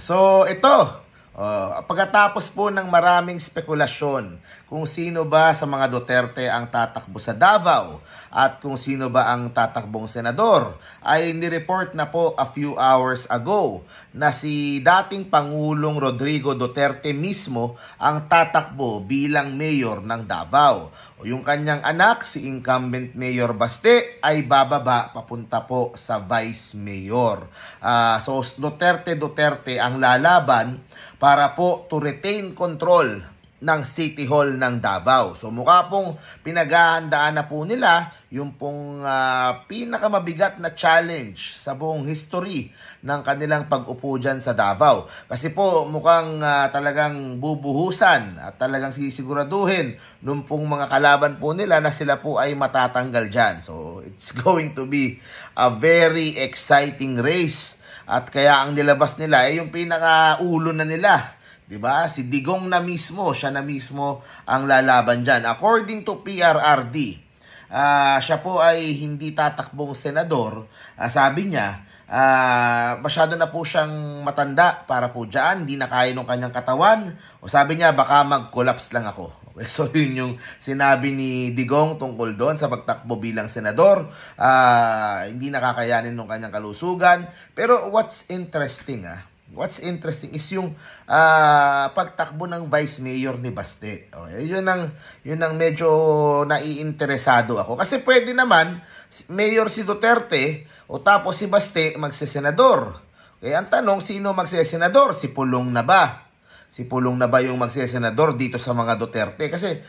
So, ito, pagkatapos po ng maraming spekulasyon kung sino ba sa mga Duterte ang tatakbo sa Davao at kung sino ba ang tatakbong senador, ay nireport na po a few hours ago na si dating Pangulong Rodrigo Duterte mismo ang tatakbo bilang mayor ng Davao. O yung kanyang anak, si incumbent Mayor Baste, ay bababa papunta po sa vice mayor. So Duterte ang lalaban para po to retain control ng City Hall ng Davao. So mukha pong pinaghahandaan na po nila yung pong pinakamabigat na challenge sa buong history ng kanilang pag-upo dyan sa Davao. Kasi po mukhang talagang bubuhusan at talagang sisiguraduhin nung pong mga kalaban po nila na sila po ay matatanggal dyan. So it's going to be a very exciting race. At kaya ang nilabas nila ay yung pinakaulo na nila, 'di ba? Si Digong na mismo, siya na mismo ang lalaban diyan. According to PRRD, siya po ay hindi tatakbong senador. Sabi niya, masyado na po siyang matanda para po diyan, hindi na kaya ng kanyang katawan. O sabi niya, baka mag-collapse lang ako. Okay, so yun yung sinabi ni Digong tungkol doon sa pagtakbo bilang senador. Hindi nakakayanin ng kanyang kalusugan. Pero what's interesting is yung pagtakbo ng vice mayor ni Baste. Okay, yun ang medyo naiinteresado ako. Kasi pwede naman mayor si Duterte o tapos si Baste magsesenador. Okay, ang tanong, sino magsesenador? Si Pulong na ba? Si Pulong na ba yung magsesenador dito sa mga Duterte? Kasi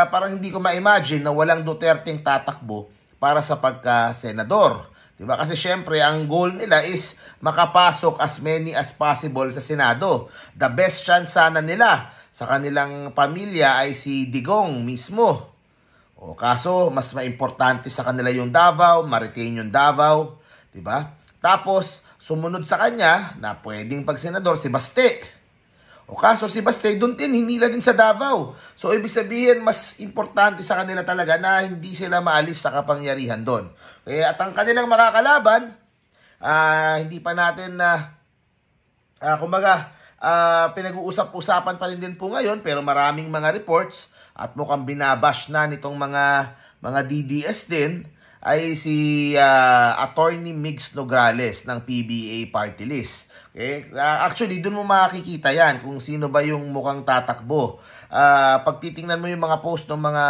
parang hindi ko ma-imagine na walang Duterteng tatakbo para sa pagka-senador. Diba? Kasi syempre, ang goal nila is makapasok as many as possible sa Senado. The best chance sana nila sa kanilang pamilya ay si Digong mismo. Kaso, mas maimportante sa kanila yung Davao, ma-retain yung Davao. Diba? Tapos, sumunod sa kanya na pwedeng pag-senador si Baste. Kaso si Baste doon din, hinila din sa Davao. So, ibig sabihin, mas importante sa kanila talaga na hindi sila maalis sa kapangyarihan doon. Kaya at ang kanilang makakalaban, hindi pa natin pinag-uusap-usapan pa rin din po ngayon, pero maraming mga reports at mukhang binabash na nitong mga DDS din, ay si Attorney Migs Nograles ng PBA Party List. Okay? Actually, dun mo makikita yan kung sino ba yung mukhang tatakbo. Pag titingnan mo yung mga post ng mga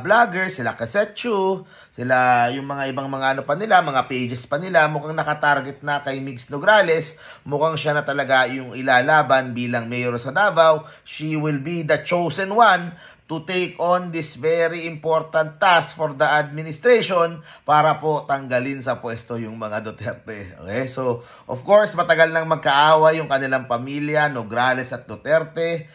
vloggers, sila Kasetsu, sila yung mga ibang mga ano pa nila, mga pages pa nila, mukhang nakatarget na kay Migs Nograles. Mukhang siya na talaga yung ilalaban bilang mayor sa Davao. She will be the chosen one to take on this very important task for the administration para po tanggalin sa pwesto yung mga Duterte. Okay? So, of course, matagal nang magkaaway yung kanilang pamilya, Nograles at Duterte.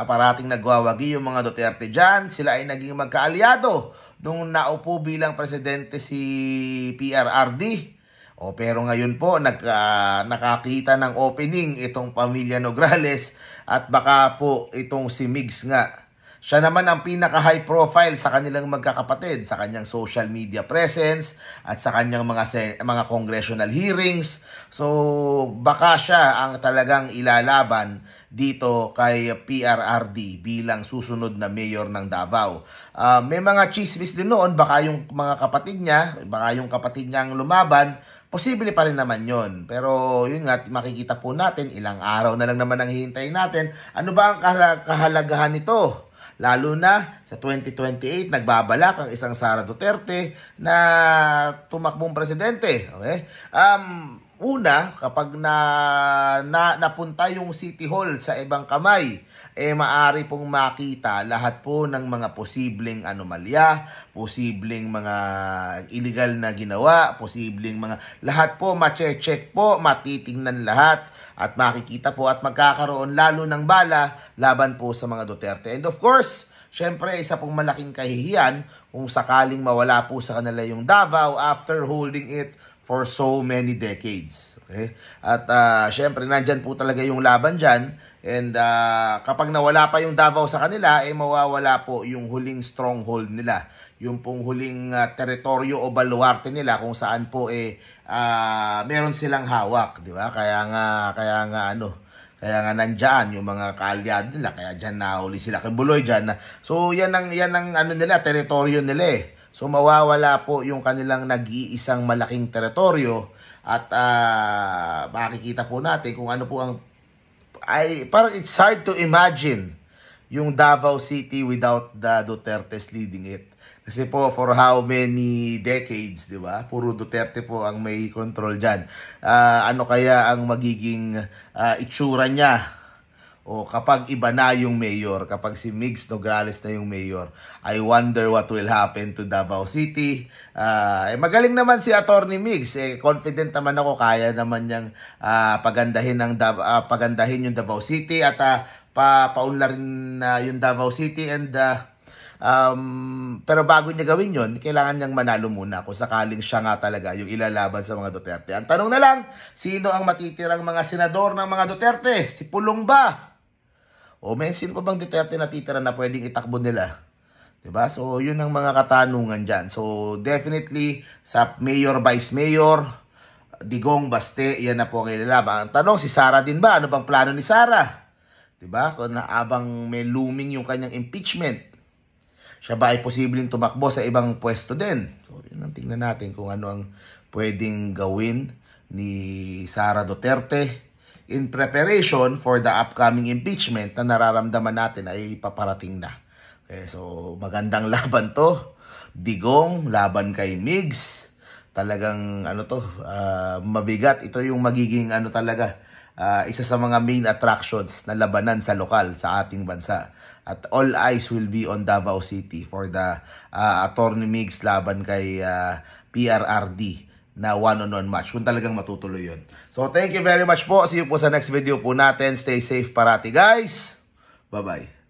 Parating nagwawagi yung mga Duterte dyan. Sila ay naging magkaalyado nung naupo bilang presidente si PRRD. Pero ngayon po, nakakita ng opening itong pamilya Nograles at baka po itong si Migs nga. Siya naman ang pinaka-high profile sa kanilang magkakapatid, sa kanyang social media presence at sa kanyang mga congressional hearings. So, baka siya ang talagang ilalaban dito kay PRRD bilang susunod na mayor ng Davao. May mga chismis din noon, baka yung mga kapatid niya, baka yung kapatid niya ang lumaban. Posible pa rin naman yon. Pero yun nga, makikita po natin, ilang araw na lang naman ang hihintayin natin. Ano ba ang kahalagahan nito? Lalo na sa 2028, nagbabalak ang isang Sara Duterte na tumakbong presidente. Okay? Una, kapag napunta yung City Hall sa ibang kamay, maaari pong makita lahat po ng mga posibleng anomalya, posibleng mga illegal na ginawa, posibleng lahat po ma-check po, matitingnan lahat at makikita po at magkakaroon lalo ng bala laban po sa mga Duterte. And of course, syempre isa pong malaking kahihiyan kung sakaling mawala po sa kanila yung Davao after holding it for so many decades. Okay? At syempre nandyan po talaga yung laban dyan. And kapag nawala pa yung Davao sa kanila, mawawala po yung huling stronghold nila, yung pong huling teritoryo o baluarte nila kung saan po meron silang hawak, di ba? Kaya nga nandiyan yung mga kaalyado nila, kaya diyan nahuli sila kay Buloy diyan. So yan ang ano nila, teritoryo nila eh. So mawawala po yung kanilang nag-iisang malaking teritoryo at makikita po natin kung ano po ang parang it's hard to imagine yung Davao City without the Dutertes leading it. Kasi po, for how many decades, di ba? Puro Duterte po ang may control dyan. Ano kaya ang magiging itsura niya? O kapag iba na yung mayor, kapag si Migs Nograles na yung mayor, I wonder what will happen to Davao City. Magaling naman si Attorney Migs. Confident naman ako, kaya naman niyang pagandahin yung Davao City at paunlarin yung Davao City and pero bago niya gawin yon, kailangan niyang manalo muna kung sakaling siya nga talaga yung ilalaban sa mga Duterte. Ang tanong na lang, sino ang matitirang mga senador ng mga Duterte? Si Pulong ba? O may sino pa bang Duterte na titira na pwedeng itakbo nila? Diba? So yun ang mga katanungan dyan. So definitely sa mayor, vice mayor, Digong, Baste, yan na po ang ilalaban. Ang tanong, si Sara din ba? Ano bang plano ni Sara? Diba? Kung abang may looming yung kanyang impeachment, siya ba ay posibleng tumakbo sa ibang pwesto din? So, yun ang tingnan natin kung ano ang pwedeng gawin ni Sara Duterte in preparation for the upcoming impeachment na nararamdaman natin ay paparating na. Okay, so, magandang laban to. Digong, laban kay Migs. Talagang, mabigat. Ito yung magiging, isa sa mga main attractions na labanan sa lokal sa ating bansa. At all eyes will be on Davao City for the Attorney Migs laban kay PRRD na one-on-one match kung talagang matutuloy yun. So thank you very much po. See you po sa next video po natin. Stay safe parati guys. Bye-bye.